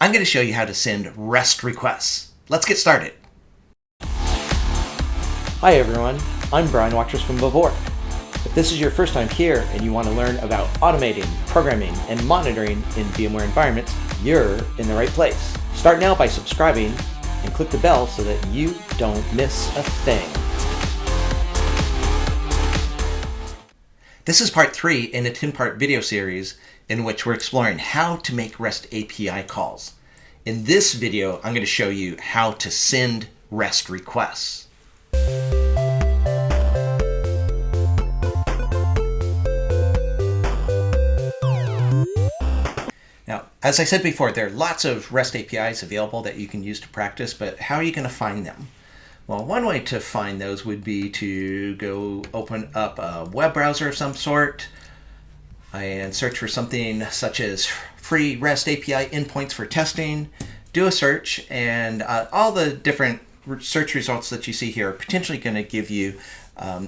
I'm going to show you how to send REST requests. Let's get started. Hi everyone, I'm Watrous from VVork. If this is your first time here and you want to learn about automating, programming, and monitoring in VMware environments, you're in the right place. Start now by subscribing and click the bell so that you don't miss a thing. This is part 3 in a 10-part video series in which we're exploring how to make REST API calls. In this video, I'm going to show you how to send REST requests. Now, as I said before, there are lots of REST APIs available that you can use to practice, but how are you going to find them? Well, one way to find those would be to go open up a web browser of some sort and search for something such as free REST API endpoints for testing, do a search, and all the different search results that you see here are potentially going to give you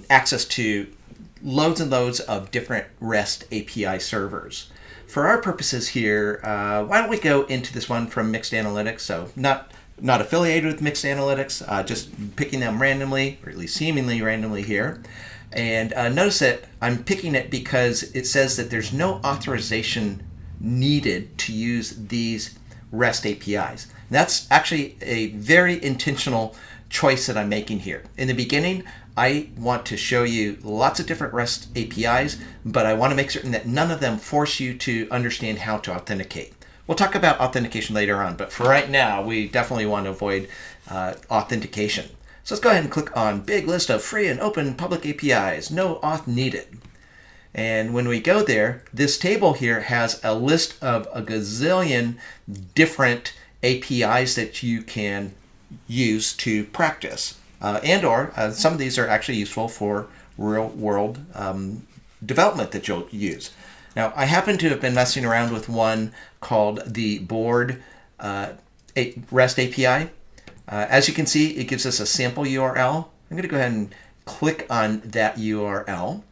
access to loads and loads of different REST API servers. For our purposes here, why don't we go into this one from Mixed Analytics, so not affiliated with Mixed Analytics, just picking them randomly, or at least seemingly randomly here. And notice that I'm picking it because it says that there's no authorization needed to use these REST APIs. And that's actually a very intentional choice that I'm making here. In the beginning, I want to show you lots of different REST APIs, but I want to make certain that none of them force you to understand how to authenticate. We'll talk about authentication later on, but for right now, we definitely want to avoid authentication. So let's go ahead and click on Big List of Free and Open Public APIs, no auth needed. And when we go there, this table here has a list of a gazillion different APIs that you can use to practice. And/or some of these are actually useful for real-world development that you'll use. Now, I happen to have been messing around with one called the Board REST API. As you can see, it gives us a sample URL. I'm going to go ahead and click on that URL.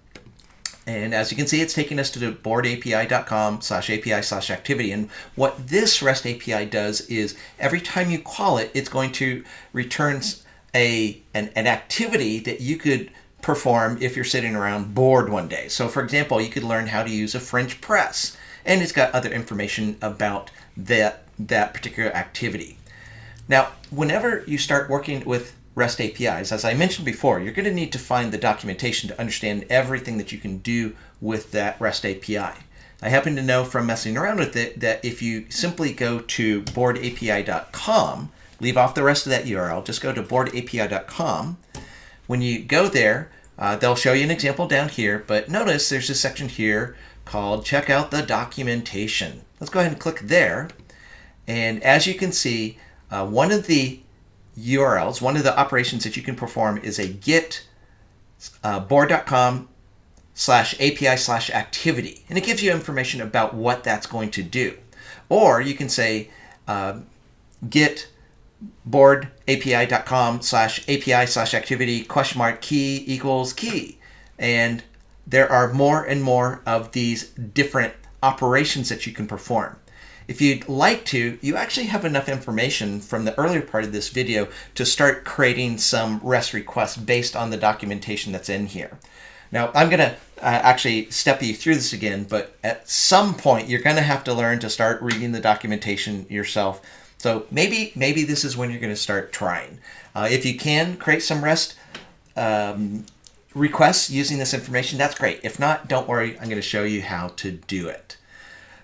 And as you can see, it's taking us to the boardapi.com/API/activity. And what this REST API does is every time you call it, it's going to return an activity that you could perform if you're sitting around bored one day. So for example, you could learn how to use a French press, and it's got other information about that particular activity. Now, whenever you start working with REST APIs, as I mentioned before, you're going to need to find the documentation to understand everything that you can do with that REST API. I happen to know from messing around with it that if you simply go to boardapi.com, leave off the rest of that URL, just go to boardapi.com. When you go there, they'll show you an example down here, but notice there's a section here called Check Out the Documentation. Let's go ahead and click there. And as you can see, one of the URLs, one of the operations that you can perform is a get board.com/API/activity. And it gives you information about what that's going to do. Or you can say get boardapi.com/API/activity key equals key. And there are more and more of these different operations that you can perform. If you'd like to, you actually have enough information from the earlier part of this video to start creating some REST requests based on the documentation that's in here. Now, I'm going to actually step you through this again, but at some point, you're going to have to learn to start reading the documentation yourself. So maybe this is when you're going to start trying. If you can create some REST requests using this information, that's great. If not, don't worry. I'm going to show you how to do it.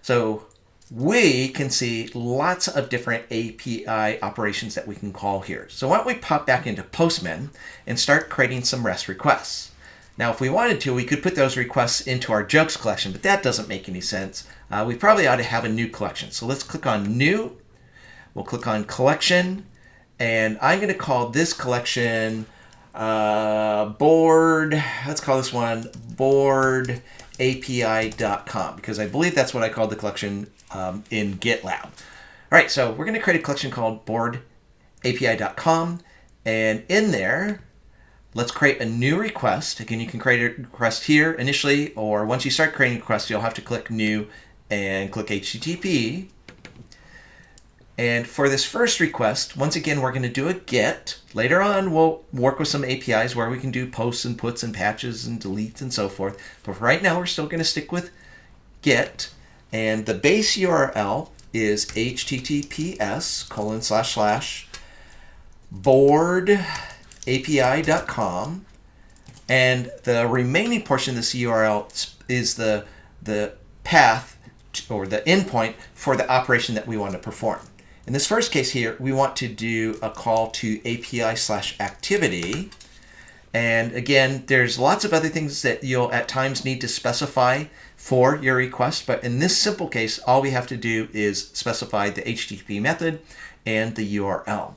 So we can see lots of different API operations that we can call here. So why don't we pop back into Postman and start creating some REST requests. Now, if we wanted to, we could put those requests into our jokes collection, but that doesn't make any sense. We probably ought to have a new collection. So let's click on New. We'll click on Collection, and I'm going to call this collection Board. Let's call this one boardapi.com, because I believe that's what I called the collection in GitLab. All right, so we're going to create a collection called boardapi.com, and in there, let's create a new request. Again, you can create a request here initially, or once you start creating a request, you'll have to click New and click HTTP. And for this first request, once again, we're going to do a get. Later on, we'll work with some APIs where we can do posts and puts and patches and deletes and so forth. But for right now, we're still going to stick with get. And the base URL is https://boardapi.com. And the remaining portion of this URL is the path or the endpoint for the operation that we want to perform. In this first case here, we want to do a call to API/activity. And again, there's lots of other things that you'll at times need to specify for your request. But in this simple case, all we have to do is specify the HTTP method and the URL.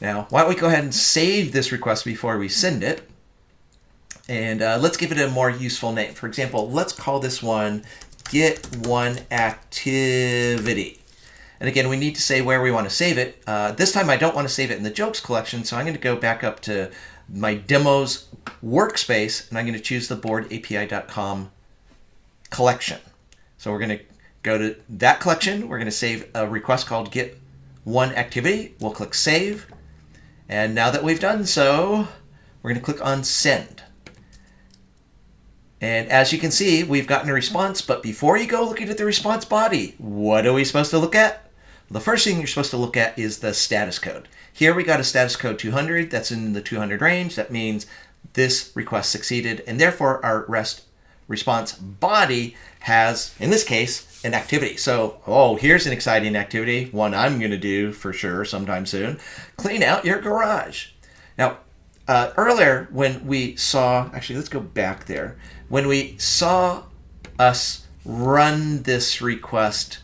Now, why don't we go ahead and save this request before we send it? And let's give it a more useful name. For example, let's call this one get1activity. And again, we need to say where we want to save it. This time I don't want to save it in the jokes collection, so I'm going to go back up to my demos workspace, and I'm going to choose the boardapi.com collection. So we're going to go to that collection. We're going to save a request called get1activity. We'll click save. And now that we've done so, we're going to click on send. And as you can see, we've gotten a response, but before you go looking at the response body, what are we supposed to look at? The first thing you're supposed to look at is the status code. Here we got a status code 200, that's in the 200 range. That means this request succeeded, and therefore our REST response body has, in this case, an activity. So, here's an exciting activity, one I'm going to do for sure sometime soon. Clean out your garage. Now, earlier when we saw, actually let's go back there, when we saw us run this request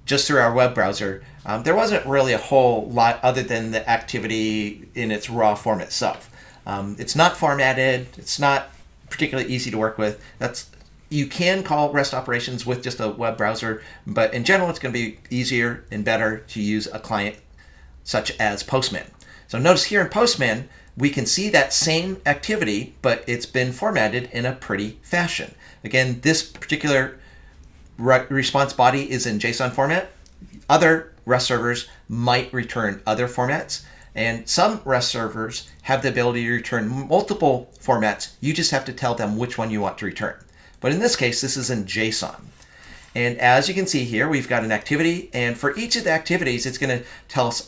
just through our web browser, there wasn't really a whole lot other than the activity in its raw form itself. It's not formatted, it's not particularly easy to work with. You can call REST operations with just a web browser, but in general it's going to be easier and better to use a client such as Postman. So notice here in Postman, we can see that same activity, but it's been formatted in a pretty fashion. Again, this particular response body is in JSON format. Other REST servers might return other formats, and some REST servers have the ability to return multiple formats. You just have to tell them which one you want to return. But in this case, this is in JSON. And as you can see here, we've got an activity, and for each of the activities, it's going to tell us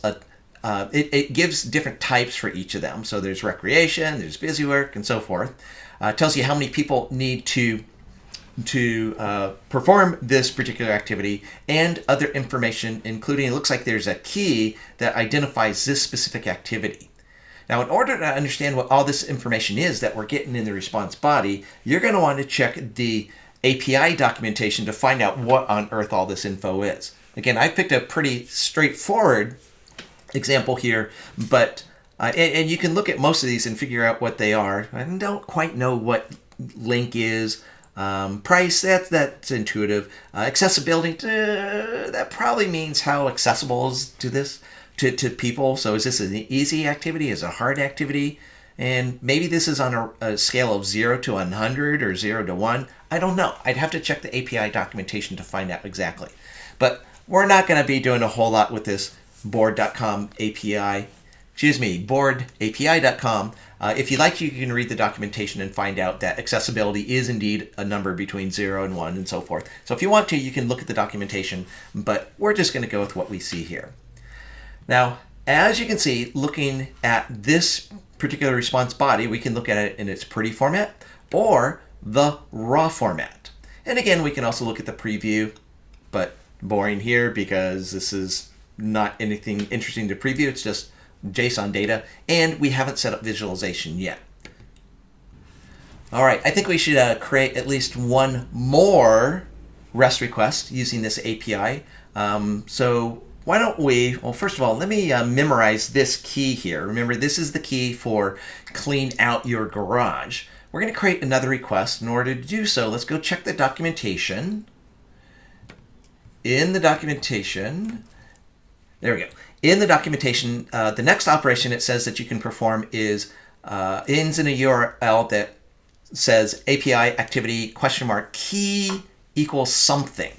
it gives different types for each of them. So there's recreation, there's busy work, and so forth. It tells you how many people need to perform this particular activity, and other information, including it looks like there's a key that identifies this specific activity. Now, in order to understand what all this information is that we're getting in the response body, you're going to want to check the API documentation to find out what on earth all this info is. Again, I picked a pretty straightforward example here, but and you can look at most of these and figure out what they are. I don't quite know what link is. Price, that's intuitive. Accessibility, that probably means how accessible is to this to people. So is this an easy activity? Is it a hard activity? And maybe this is on a scale of 0 to 100 or 0 to 1. I don't know. I'd have to check the API documentation to find out exactly. But we're not going to be doing a whole lot with this board.com API. Boardapi.com. If you like, you can read the documentation and find out that accessibility is indeed a number between 0 and 1 and so forth. So if you want to, you can look at the documentation, but we're just going to go with what we see here. Now, as you can see, looking at this particular response body, we can look at it in its pretty format or the raw format. And again, we can also look at the preview, but boring here because this is not anything interesting to preview. It's just JSON data, and we haven't set up visualization yet. All right, I think we should create at least one more REST request using this API. So why don't we, well, first of all, let me memorize this key here. Remember, this is the key for clean out your garage. We're going to create another request. In order to do so, let's go check the documentation. In the documentation, there we go. In the documentation, the next operation it says that you can perform is ends in a URL that says API activity !key equals something.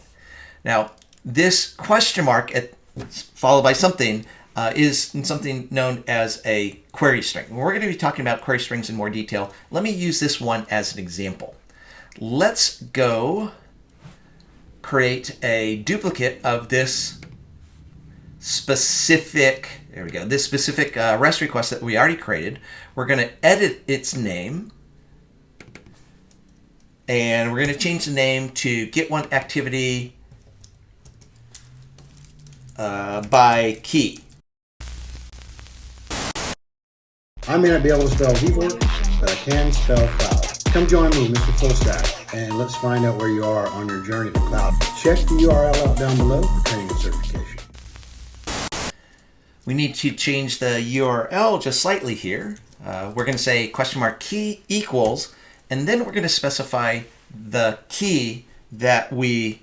Now, this question mark followed by something is something known as a query string. We're going to be talking about query strings in more detail. Let me use this one as an example. Let's go create a duplicate of this specific, there we go, this specific REST request that we already created. We're going to edit its name, and we're going to change the name to get one activity by key. I may not be able to spell VVork, but I can spell cloud. Come join me, Mr. Fullstack, and let's find out where you are on your journey to cloud. Check the URL out down below for training and certification. We need to change the URL just slightly here. We're going to say $key equals, and then we're going to specify the key that we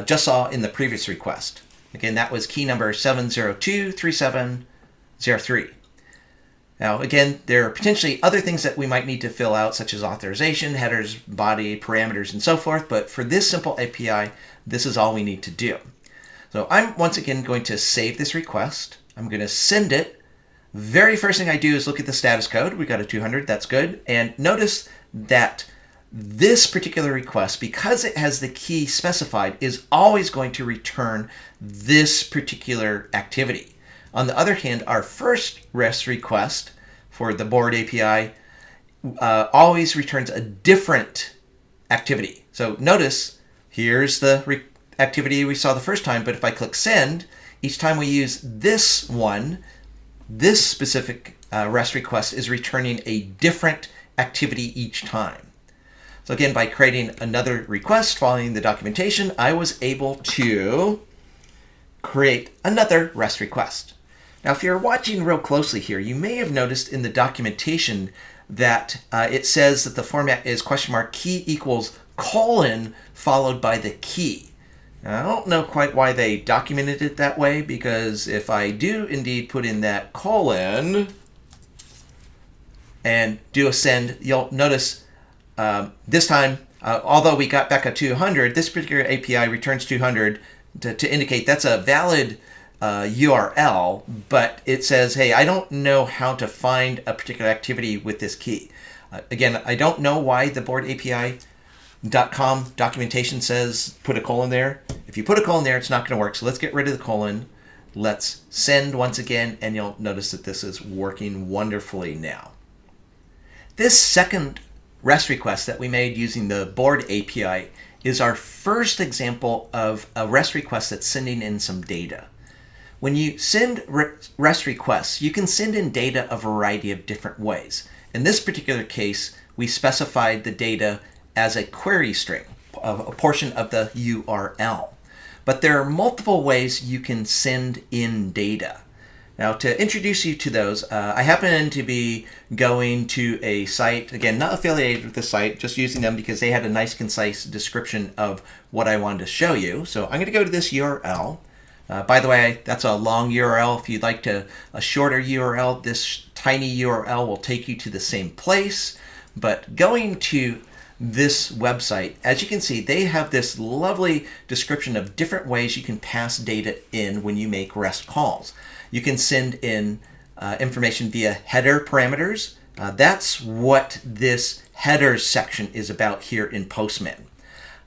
just saw in the previous request. Again, that was key number 7023703. Now, again, there are potentially other things that we might need to fill out, such as authorization, headers, body, parameters, and so forth. But for this simple API, this is all we need to do. So I'm once again going to save this request. I'm going to send it. Very first thing I do is look at the status code. We got a 200. That's good. And notice that this particular request, because it has the key specified, is always going to return this particular activity. On the other hand, our first REST request for the board API always returns a different activity. So notice, here's the activity we saw the first time, but if I click send, each time we use this one, this specific REST request is returning a different activity each time. So again, by creating another request following the documentation, I was able to create another REST request. Now, if you're watching real closely here, you may have noticed in the documentation that it says that the format is $key equals colon followed by the key. Now, I don't know quite why they documented it that way, because if I do indeed put in that colon and do a send, you'll notice this time, although we got back a 200, this particular API returns 200 to indicate that's a valid URL, but it says, hey, I don't know how to find a particular activity with this key. Again, I don't know why the board API.com documentation says put a colon there. If you put a colon there, it's not going to work. So let's get rid of the colon. Let's send once again, and you'll notice that this is working wonderfully now. This second REST request that we made using the board API is our first example of a REST request that's sending in some data. When you send REST requests, you can send in data a variety of different ways. In this particular case, we specified the data as a query string, a portion of the URL. But there are multiple ways you can send in data. Now, to introduce you to those, I happen to be going to a site, again, not affiliated with the site, just using them because they had a nice, concise description of what I wanted to show you. So I'm going to go to this URL. By the way, that's a long URL. If you'd like a shorter URL, this tiny URL will take you to the same place. But going to this website, as you can see, they have this lovely description of different ways you can pass data in when you make REST calls. You can send in information via header parameters. That's what this headers section is about here in Postman.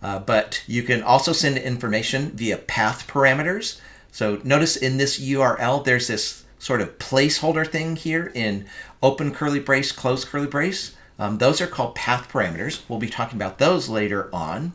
But you can also send information via path parameters. So notice in this URL, there's this sort of placeholder thing here in open curly brace, close curly brace. Those are called path parameters. We'll be talking about those later on.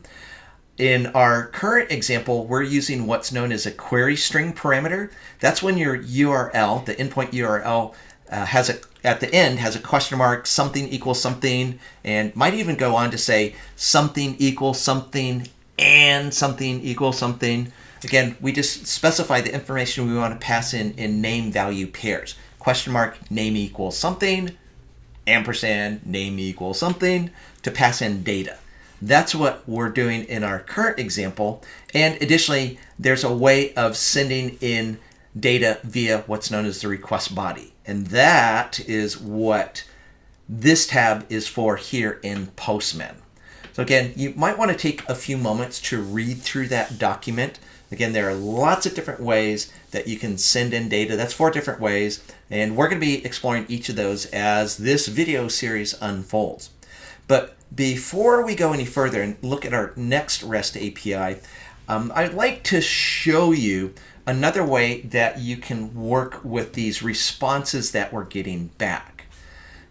In our current example, we're using what's known as a query string parameter. That's when your URL, the endpoint URL, at the end has a question mark, something equals something, and might even go on to say something equals something and something equals something. Again, we just specify the information we want to pass in name value pairs. Question mark, name equals something, ampersand, name equals something, to pass in data. That's what we're doing in our current example. And additionally, there's a way of sending in data via what's known as the request body. And that is what this tab is for here in Postman. So again, you might want to take a few moments to read through that document. Again, there are lots of different ways that you can send in data. That's 4 different ways, and we're going to be exploring each of those as this video series unfolds. But before we go any further and look at our next REST API, I'd like to show you another way that you can work with these responses that we're getting back.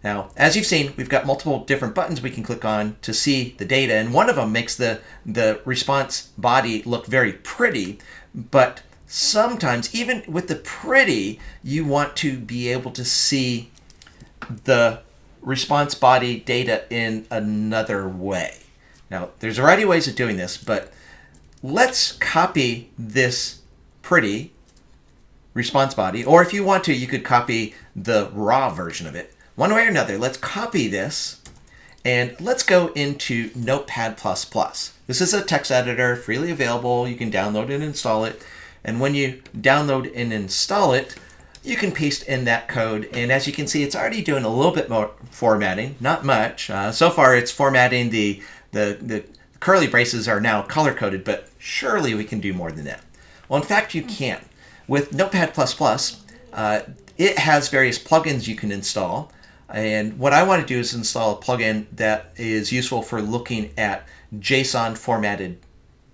Now, as you've seen, we've got multiple different buttons we can click on to see the data, and one of them makes the response body look very pretty, but sometimes, even with the pretty, you want to be able to see the response body data in another way. Now, there's a variety of ways of doing this, but let's copy this pretty response body, or if you want to, you could copy the raw version of it. One way or another, let's copy this and let's go into Notepad++. This is a text editor, freely available. You can download and install it. And when you download and install it, you can paste in that code. And as you can see, it's already doing a little bit more formatting, not much. So far, it's formatting the curly braces are now color-coded, but surely we can do more than that. Well, in fact, you can. With Notepad++, it has various plugins you can install. And what I want to do is install a plugin that is useful for looking at JSON formatted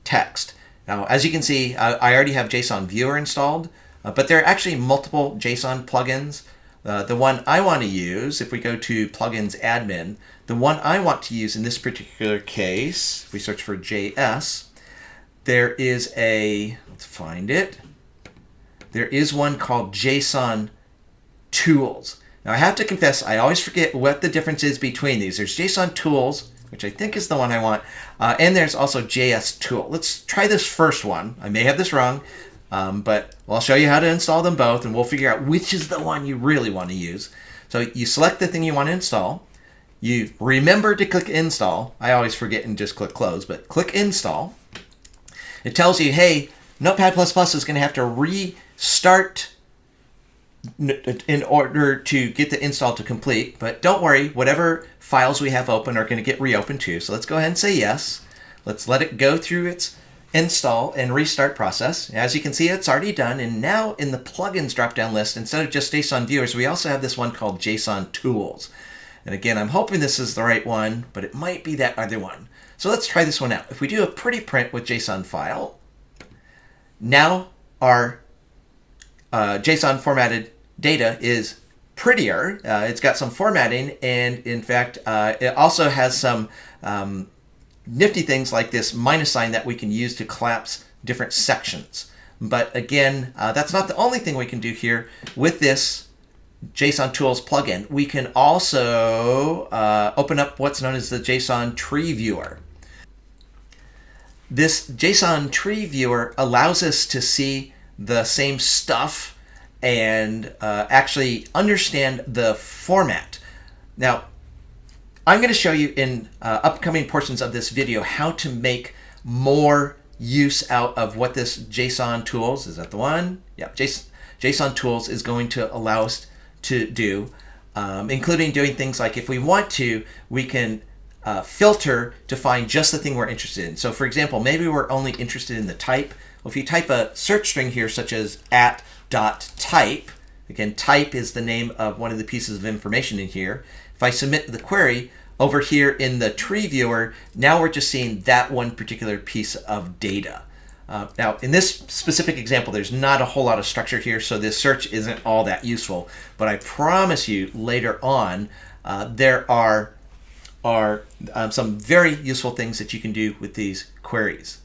text. Now, as you can see, I already have JSON Viewer installed, but there are actually multiple JSON plugins. The one I want to use, if we go to Plugins Admin, the one I want to use in this particular case, if we search for JS, there is a, let's find it, there is one called JSON Tools. Now I have to confess, I always forget what the difference is between these. There's JSON Tools, which I think is the one I want, and there's also JS Tool. Let's try this first one. I may have this wrong, but I'll show you how to install them both, and we'll figure out which is the one you really want to use. So you select the thing you want to install. You remember to click Install. I always forget and just click Close, but click Install. It tells you, hey, Notepad++ is going to have to restart in order to get the install to complete, but don't worry, whatever files we have open are going to get reopened too. So let's go ahead and say yes. Let's let it go through its install and restart process. As you can see, it's already done, and now in the plugins drop-down list, instead of just JSON Viewers, we also have this one called JSON Tools. And again, I'm hoping this is the right one, but it might be that other one. So let's try this one out. If we do a pretty print with JSON file, now our JSON formatted data is prettier. It's got some formatting, and in fact, it also has some nifty things like this minus sign that we can use to collapse different sections. But again, that's not the only thing we can do here. With this JSON Tools plugin, we can also open up what's known as the JSON Tree Viewer. This JSON Tree Viewer allows us to see the same stuff and actually understand the format. Now, I'm going to show you in upcoming portions of this video how to make more use out of what this JSON Tools, is that the one? Yeah, JSON Tools is going to allow us to do, including doing things like if we want to, we can filter to find just the thing we're interested in. So for example, maybe we're only interested in the type. Well, if you type a search string here, such as @type, again, type is the name of one of the pieces of information in here. If I submit the query over here in the tree viewer, now we're just seeing that one particular piece of data. Now, in this specific example, there's not a whole lot of structure here, so this search isn't all that useful. But I promise you later on, there are some very useful things that you can do with these queries.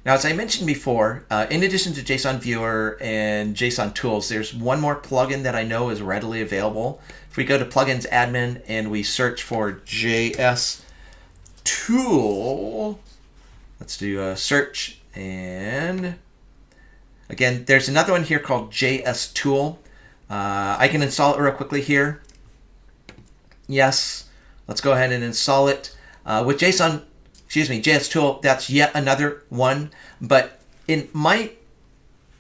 Now, as I mentioned before, in addition to JSON Viewer and JSON Tools, there's one more plugin that I know is readily available. If we go to Plugins Admin and we search for JS Tool, let's do a search, and again, there's another one here called JS Tool. I can install it real quickly here. Yes, let's go ahead and install it. With JS Tool, that's yet another one. But in my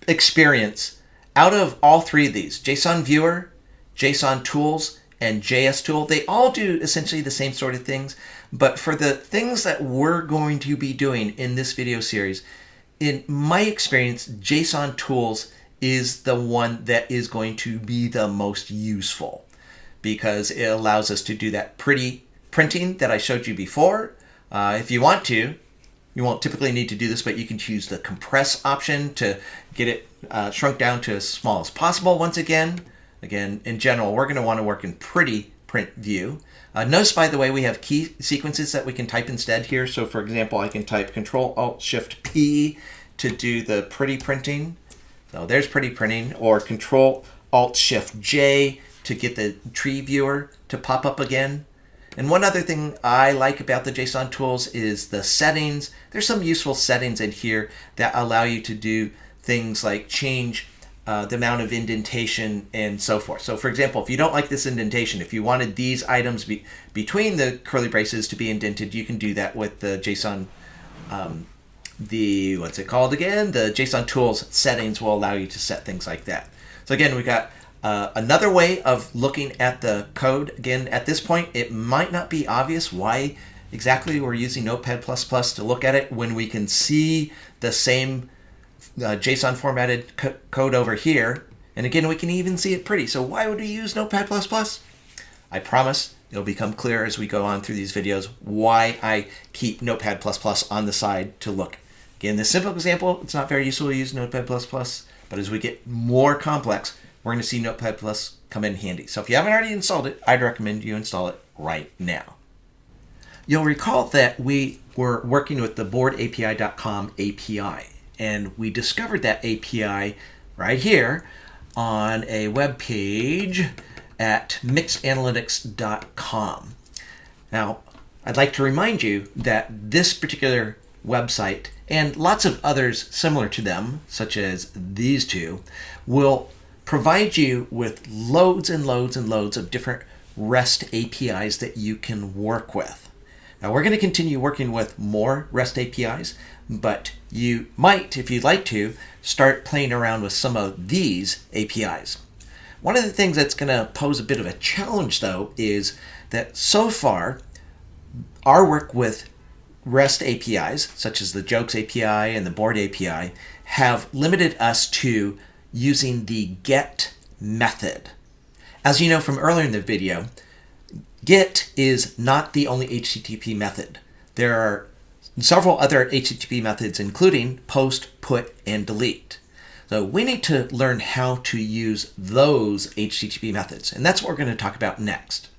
experience, out of all three of these, JSON Viewer, JSON Tools, and JS Tool, they all do essentially the same sort of things. But for the things that we're going to be doing in this video series, in my experience, JSON Tools is the one that is going to be the most useful, because it allows us to do that pretty printing that I showed you before. If you want to, you won't typically need to do this, but you can choose the compress option to get it shrunk down to as small as possible. Once again, in general, we're going to want to work in pretty print view. Notice, by the way, we have key sequences that we can type instead here. So for example, I can type Control-Alt-Shift-P to do the pretty printing. So there's pretty printing, or Control-Alt-Shift-J to get the tree viewer to pop up again. And one other thing I like about the JSON tools is the settings. There's some useful settings in here that allow you to do things like change the amount of indentation and so forth. So for example, if you don't like this indentation, if you wanted these items between the curly braces to be indented, you can do that with the JSON, what's it called again? The JSON tools settings will allow you to set things like that. So again, we got another way of looking at the code. Again, at this point, it might not be obvious why exactly we're using Notepad++ to look at it when we can see the same JSON formatted code over here. And again, we can even see it pretty. So why would we use Notepad++? I promise it'll become clear as we go on through these videos why I keep Notepad++ on the side to look. Again, this simple example, it's not very useful to use Notepad++, but as we get more complex, we're going to see Notepad+ come in handy. So if you haven't already installed it, I'd recommend you install it right now. You'll recall that we were working with the boardapi.com API, and we discovered that API right here on a web page at mixedanalytics.com. Now, I'd like to remind you that this particular website and lots of others similar to them, such as these two, will provide you with loads and loads and loads of different REST APIs that you can work with. Now, we're going to continue working with more REST APIs, but you might, if you'd like to, start playing around with some of these APIs. One of the things that's going to pose a bit of a challenge, though, is that so far, our work with REST APIs, such as the Jokes API and the Board API, have limited us to using the get method. As you know from earlier in the video, get is not the only HTTP method. There are several other HTTP methods, including post, put, and delete. So we need to learn how to use those HTTP methods, and that's what we're going to talk about next.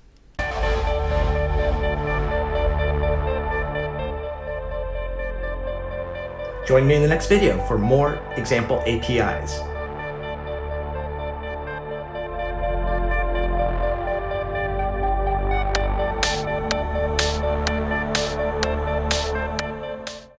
Join me in the next video for more example APIs.